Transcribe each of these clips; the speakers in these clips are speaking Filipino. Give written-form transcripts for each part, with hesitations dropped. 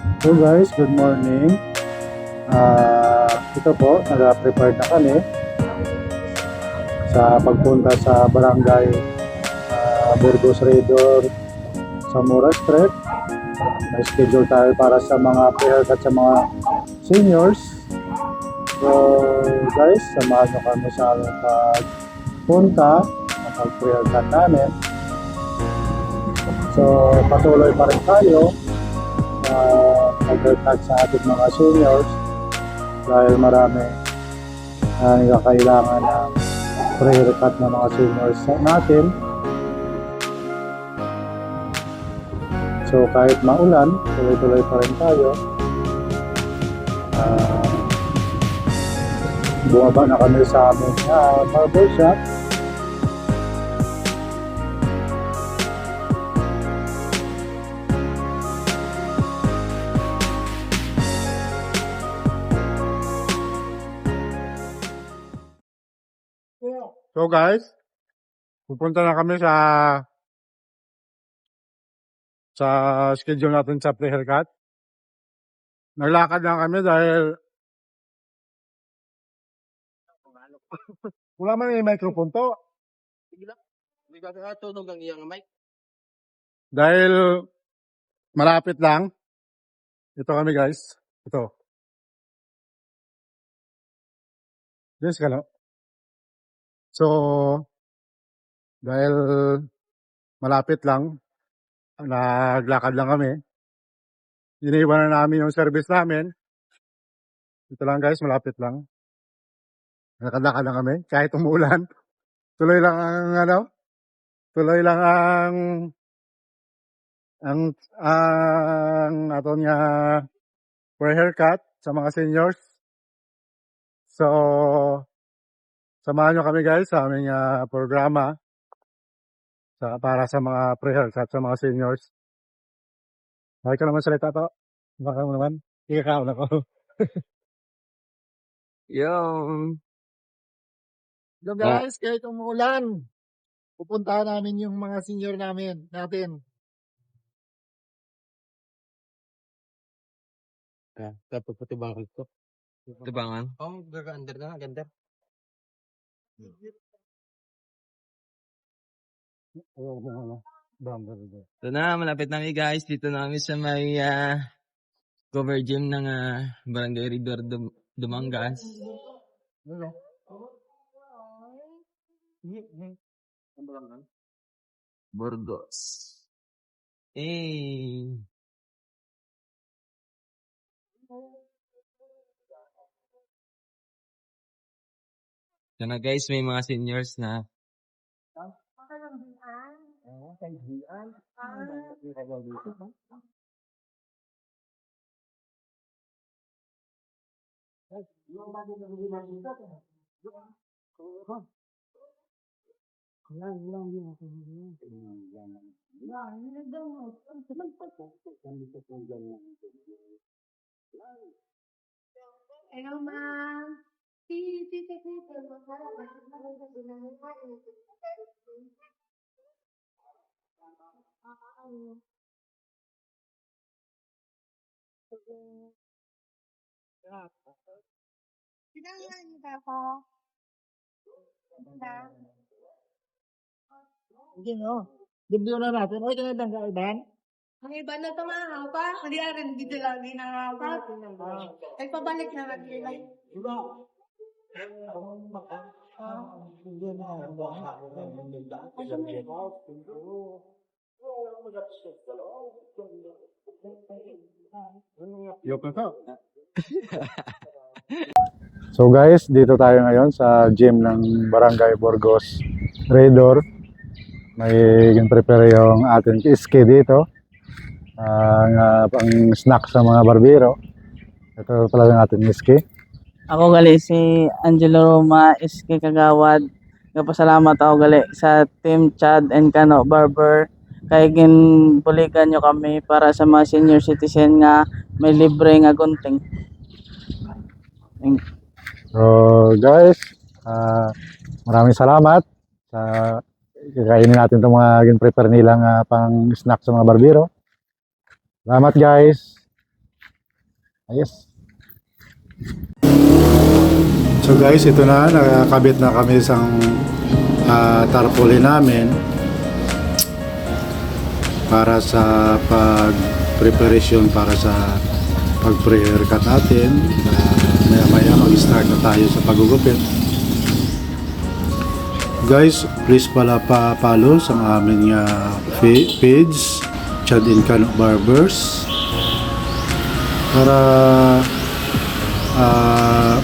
So guys, good morning. Ito po, nag-prepare na kami sa pagpunta sa barangay Burgos Redor sa Mura Street. May schedule tayo para sa mga pre-haircut sa mga seniors. So guys, samahan nyo kami sa aming pagpunta sa pag-pre-haircut namin. So patuloy pa rin tayo mag-haircut sa ating mga seniors dahil marami nagkakailangan ng pre-haircut ng mga seniors natin. So kahit maulan, tuloy-tuloy pa rin tayo. Bumaba na kami sa aming barber shop. So guys, pupunta na kami sa schedule natin sa pre-haircut. Naglakad lang kami dahil wala man yung microphone to. Hindi ka tunog ang iyang mic. Dahil malapit lang. Ito kami guys. Ito. Yes ka no? So, dahil malapit lang, naglakad lang kami. Iniwan na namin yung service namin. Ito lang guys, malapit lang. Naglakad lang kami, kahit umuulan. Tuloy lang ang aton nga pre-haircut sa mga seniors. So, samahan nyo kami guys sa aming programa para sa mga pre-haircut sa mga seniors. Bakit ka naman salita to? Baka mo naman. Ikakaon ako. Yung... Hello guys, kahit umuulan, pupuntahan namin yung mga senior natin. Tapos patibangan ko. Tibangan? Oo, under na. Ganda. Ito na, malapit na kami guys. Dito na kami sa may cover gym ng Barangay Redor Dumangas. Burgos. Eh. Ito na guys, may mga seniors na. Hello, ma'am. Pinangan ako. Hindi no. Debut na natin. Okay ka na lang kaiban? Ang iba na tumahaw pa. Hindi na rin dito lagi nangahaw. Ay, pabalik na lang nila. So guys, dito tayo ngayon sa gym ng Barangay Burgos Redor. May prepare yung ating iski dito. Pang snack sa mga barbero. Ito pala yung ating iski. Ako gali si Angelo Roma, SK Kagawad. Nagpasalamat ako gali sa Team Chad and Kano Barber. Kaya ginbuligan nyo kami para sa mga senior citizen nga may libre nga gunting. So guys, maraming salamat sa kakainin natin itong mga prepare nilang pang snack sa mga barbero. Salamat guys. Ayos. So guys, ito na, nakakabit na kami sa tarpaulin namin para sa pag-preparation para sa pag-pre-haircut natin. Maya-maya mag-start na tayo sa pagugupit. Guys, please pala pa-follow sa aming page, Chad and Kano Barbers, para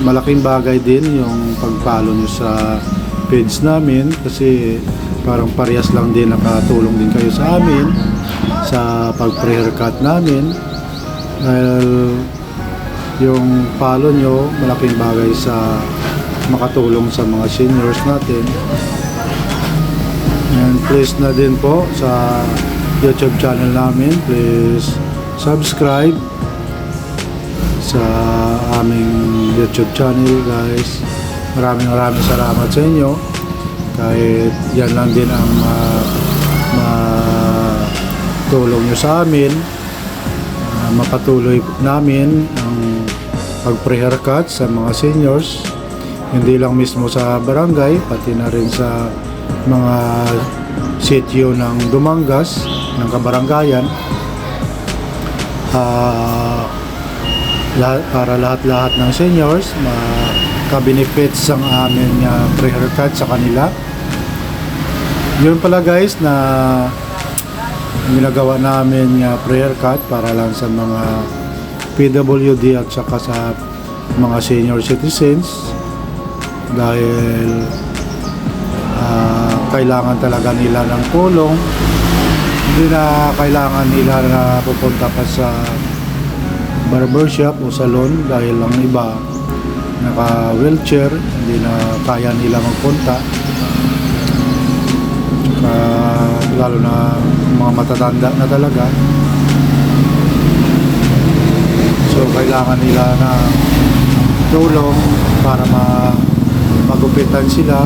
malaking bagay din yung pag-follow nyo sa page namin, kasi parang parehas lang din, nakatulong din kayo sa amin sa pag-pre-haircut namin, dahil yung follow nyo malaking bagay sa makatulong sa mga seniors natin. And please na din po sa YouTube channel namin, please subscribe sa aming YouTube channel guys. Maraming salamat sa inyo, kahit yan lang din ang matulong nyo sa amin, mapatuloy namin ang pag-pre-haircut sa mga seniors, hindi lang mismo sa barangay, pati na rin sa mga sitio ng Dumangas, ng kabarangayan, para lahat-lahat ng seniors maka-benefits ang aming pre-haircut sa kanila. Yun pala guys, na ginagawa namin pre-haircut para lang sa mga PWD at saka sa mga senior citizens, dahil kailangan talaga nila ng tulong. Hindi na kailangan nila na pupunta pa sa barbershop o salon, dahil ang iba naka wheelchair, hindi na kaya nila magpunta. Lalo na mga matatanda na talaga, so kailangan nila na tulong para magupitan sila,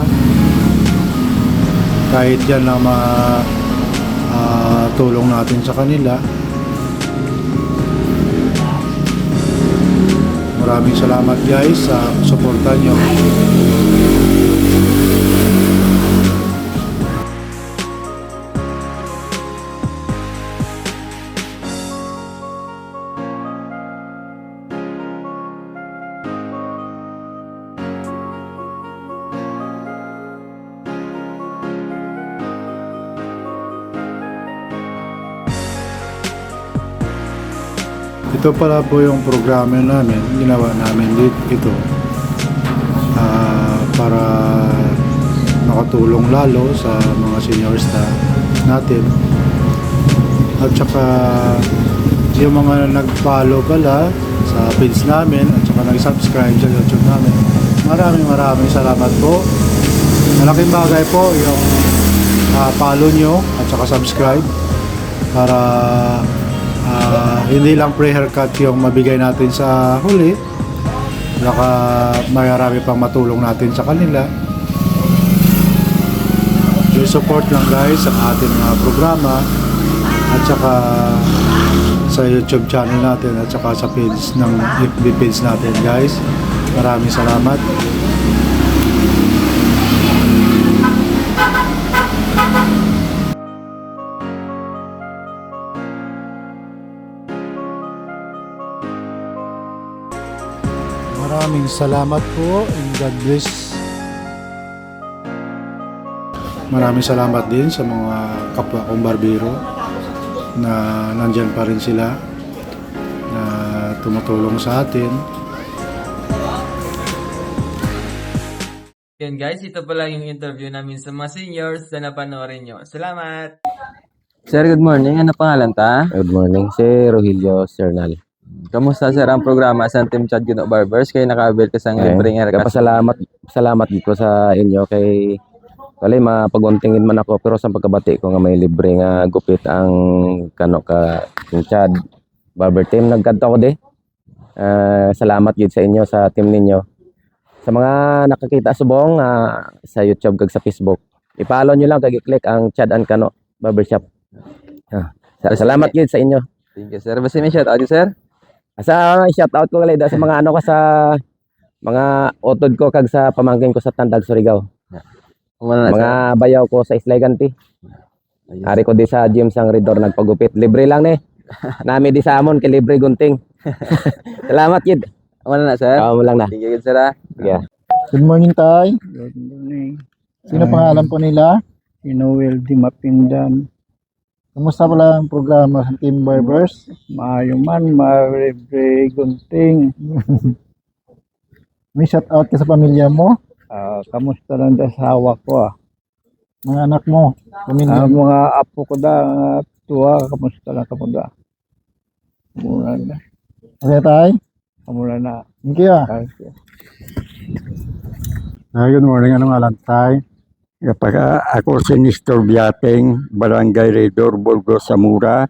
kahit yan na tulong natin sa kanila. Maraming salamat guys sa suporta nyo. Ito pala po yung programa namin, ginawa namin dito para makatulong lalo sa mga senior staff natin, at saka yung mga nag-follow pala sa page namin at saka nag-subscribe sa YouTube namin. Maraming salamat po. Malaking bagay po yung follow nyo at saka subscribe, para hindi lang pre-haircut yung mabigay natin sa huli, baka marami pang matulong natin sa kanila. Yung support lang guys sa ating mga programa, at saka sa YouTube channel natin, at saka sa page ng FB page natin guys. Maraming salamat. Maraming salamat po, and God bless. Maraming salamat din sa mga kapwa kong barbero na nandyan pa rin sila, na tumutulong sa atin. Yan guys, ito pala yung interview namin sa mga seniors na napanoorin nyo. Salamat! Sir, good morning. Ano pangalan ta? Good morning, si Rogelio Cernal. Kamusta sir ang programa sa Team Chad Kano Barbers? Kaya nakabil ka sa libreng haircut. Salamat dito sa inyo kay mapaguntingin man ako, pero sa pagkabati ko nga may libre nga gupit ang kano ka Team Chad Barber Team. Nagkadto ko di. Salamat gid sa inyo, sa team ninyo. Sa mga nakakita subong sa YouTube kag sa Facebook, i-follow nyo lang, kag i-click ang Chad and Kano Barbershop. Salamat gid sa inyo. Thank you sir. Basta may shout out sir? Sa shout out ko gali sa mga ano ko sa mga utod ko kag sa pamangkin ko sa Tandag Surigao. Wala na, Mga bayaw ko sa Islay Ganti. Ari ko di sa gym sang Ridor nagpagupit. Libre lang ni. Nami di sa amon kay libre gunting. Salamat kid. Wala na, sir. Kamu lang na. Sige, good, sir, ah. Sige. Good morning, Tay. Good morning. Sino pangalan po nila? Si Noel Di Mapindan. Kumusta pala ang programa sa Team Barbers? Maayo man, maribre gunting. May shout out ka sa pamilya mo? Kamusta lang sa asawa ko Mga anak mo? Pamilya mo? mga apo ko da, tuwa, kamusta lang kamusta. Mura na. Okay, Tay? Mura na. Thank you. Good morning, anong alam, Tay? Kapag ako si Nestor Biateng, Barangay Redor, Burgos, Zamora.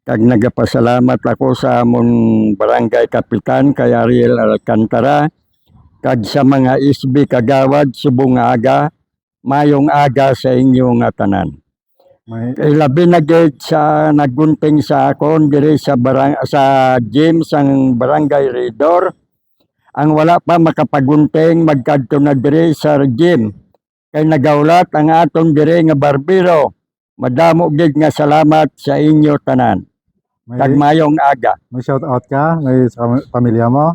Kag nagapasalamat ako sa amon barangay kapitan kay Ariel Alcantara. Kag sa mga SB kagawad, subong aga, mayong aga sa inyong tanan. May Kay labi na gid sa nagunting sa akon diri sa sa gym sang Barangay Redor. Ang wala pa makapagunting magkadto na diri sa gym. Kay nagaulat ang aton diri nga barbero. Madamo gid nga salamat sa inyo tanan. Kag may, mayong aga. may shout out ka? May sa pamilya mo?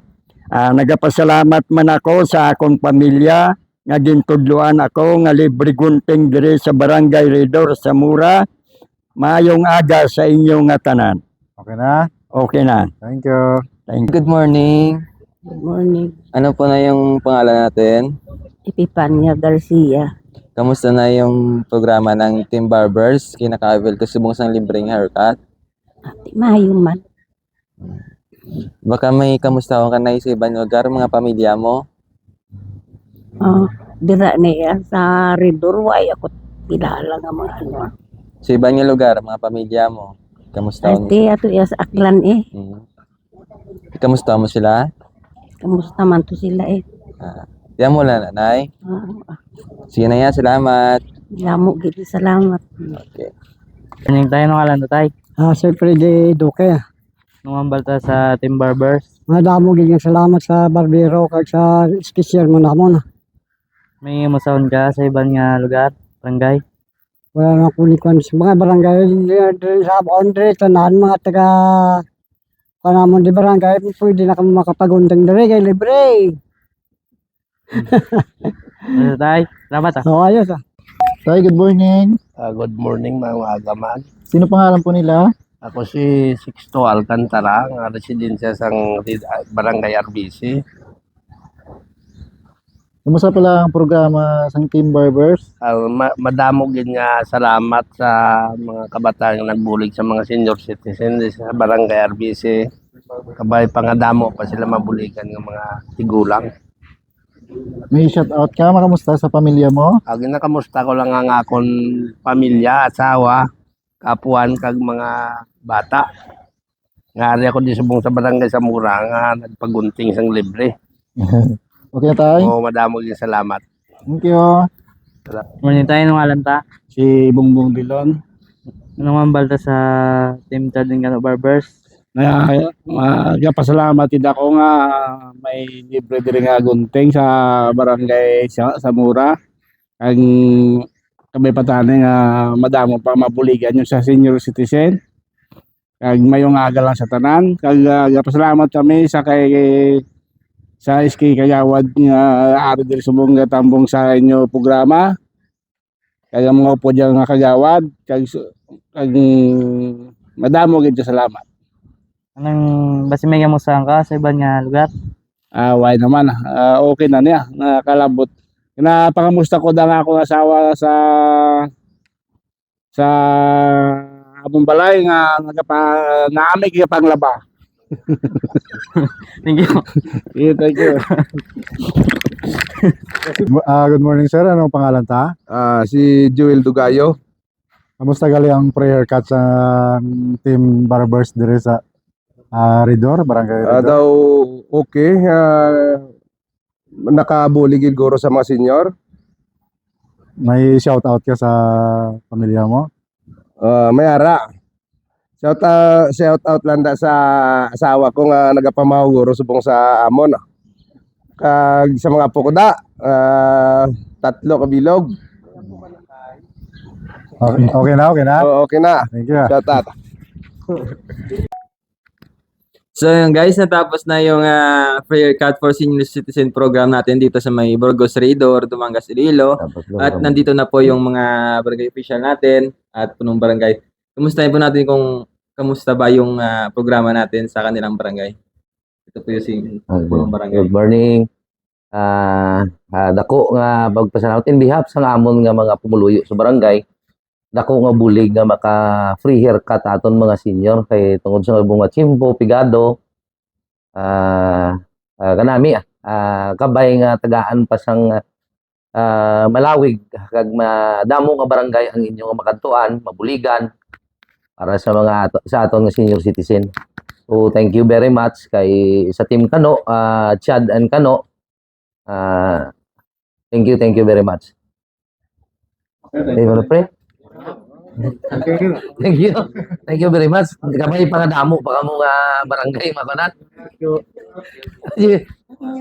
Nagapasalamat man ako sa akong pamilya nga gintudloan ako nga libre gunting diri sa Barangay Redor, Zamora. Mayong aga sa inyo nga tanan. Okay na? Okay na. Thank you. Thank you. Good morning. Good morning, Ano po na yung pangalan natin? Epipania Garcia. Kamusta na yung programa ng Team Barbers? Kinaka-avail ko subong sang libreng haircut. Ati maayong man. Baka may kamusta akong kanay sa ibang lugar, mga pamilya mo. Dira niya sa Redor, way ako kilala nga mga ano. Sa ibang lugar, mga pamilya mo. Kamusta mo? Ate, ato iya sa Aklan Kamusta mo sila? Kamusta man to sila Diyan mo lang, nanay. Sige na yan, salamat. Lamo gid salamat. Okay. Kanyang tayo nung alam na tayo. Sir Freddy Duque. Nung balta sa Team Barbers. Madamo gid nga salamat sa barbero kag sa skisyer mo namon. May musahon ka sa ibang nga lugar, barangay. Wala na kunikon sa mga barangay diri sa boundary tanan mga taga kanamon di barangay pwede na kami makapaguntang diri kay libre. Ano tayo? Salamat So ayos Tay, good morning. Good morning mga agaman. Sino pangalan po nila? Ako si Sixto Alcantara, nga residensya sang Barangay RBC. Kumusta pala ang programa sa Team Barbers? Madamo gid nga salamat sa mga kabataan nga nagbulig sa mga senior citizen sa Barangay RBC. Kabay pangadamo pa sila mabuligan ng mga tigulang. May shout out ka? Makamusta sa pamilya mo? Ginakamusta ko lang ang akon pamilya, asawa, kapuan kag mga bata. Nga ako di subong sa Barangay Zamora nga nagpagunting sang libre. Okay na, Tay? Madamo gid salamat. Thank you. Morning tayo nung alam ta. si Bongbong Dilon. Nung balta sa Team Chad and Barbers. Pasalamat tid ako nga may libre diri nga gunting sa barangay sa Zamora. Ang kabay patane nga madamo pa mabuligan yung sa senior citizen. Kag mayong aga lang sa tanan. Kag pasalamat kami sa sa SK Kagawad nga ari diri subong nga tambong sa inyo programa. Kag mga upo diyan nga kagawad kag madamo gid salamat. Anong basi may kamustahan ka sa ibang nga lugar? Why naman, okay na niya, nakalabot. Napangamusta ko na nga akong asawa sa among balay nga naamig nga panglaba. Thank you. Yeah, thank you. Good morning, sir. Anong pangalan ta? Si Joel Dugayo. Kamusta gali ang prayer cut sa Team Barbers dire sa Redor, Barangay Redor? Daw okay. Nakabuligid guro sa mga senior. May shout out ka sa pamilya mo? Mayara. Shout out lang da sa asawa ko nga nagapamahuguro subong sa amon. Kag sa mga apo ko da, 3 kabilog. Okay na, okay na. Oo, okay na. Thank you. Shout out. So yun guys, natapos na yung prayer cut for senior citizen program natin dito sa may Burgos Redor, Dumangas, Iloilo. At nandito na po yung mga barangay official natin at punong barangay. Kumustahin po natin kung kamusta ba yung programa natin sa kanilang barangay. Ito po yung punong barangay. Good morning. Dako nga pagpasalamat in behalf sa amon nga mga pumuluyo sa barangay. Dako nga bulig nga maka free haircut aton mga senior kay tungod sa bunga chimpo pigado kanami kabay nga tagaan pa sang malawig kag madamo nga barangay ang inyo nga makantuan mabuligan para sa mga sa aton nga senior citizen. So thank you very much kay sa team Kano, Chad and Kano. Thank you very much. Pre? Thank you very much. Kamay pangadamo pa kamo nga barangay makanat. Thank you.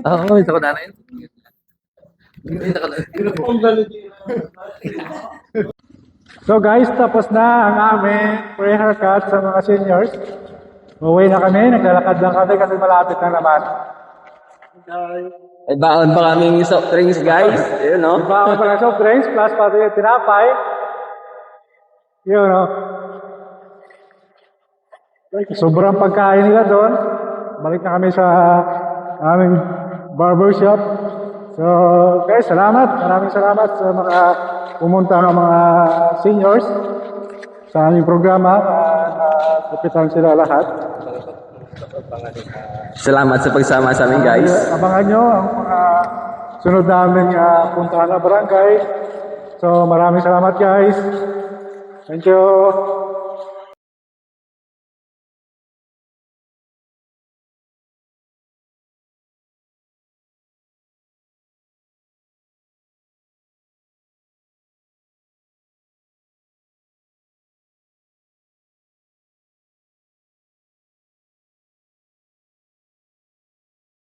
Oo, ito ko na rin. So guys, tapos na ang aming prayer haircut sa mga seniors. Uwi na kami, naglalakad lang kami kasi malapit na naman. Ay baon pa kaming soft drinks guys. Ayun no. Iba ako pala soft drinks plus pati yung tinapay. Yun no. Sobrang pagkain nila doon. Balik na kami sa aming barbershop. So guys, salamat. Maraming salamat sa mga pumunta ng mga seniors sa aming programa. Kapitan sila lahat. Salamat sa pagsama sa amin guys. Abangan nyo ang mga sunod namin puntahan na barangay. So maraming salamat guys. Thank you.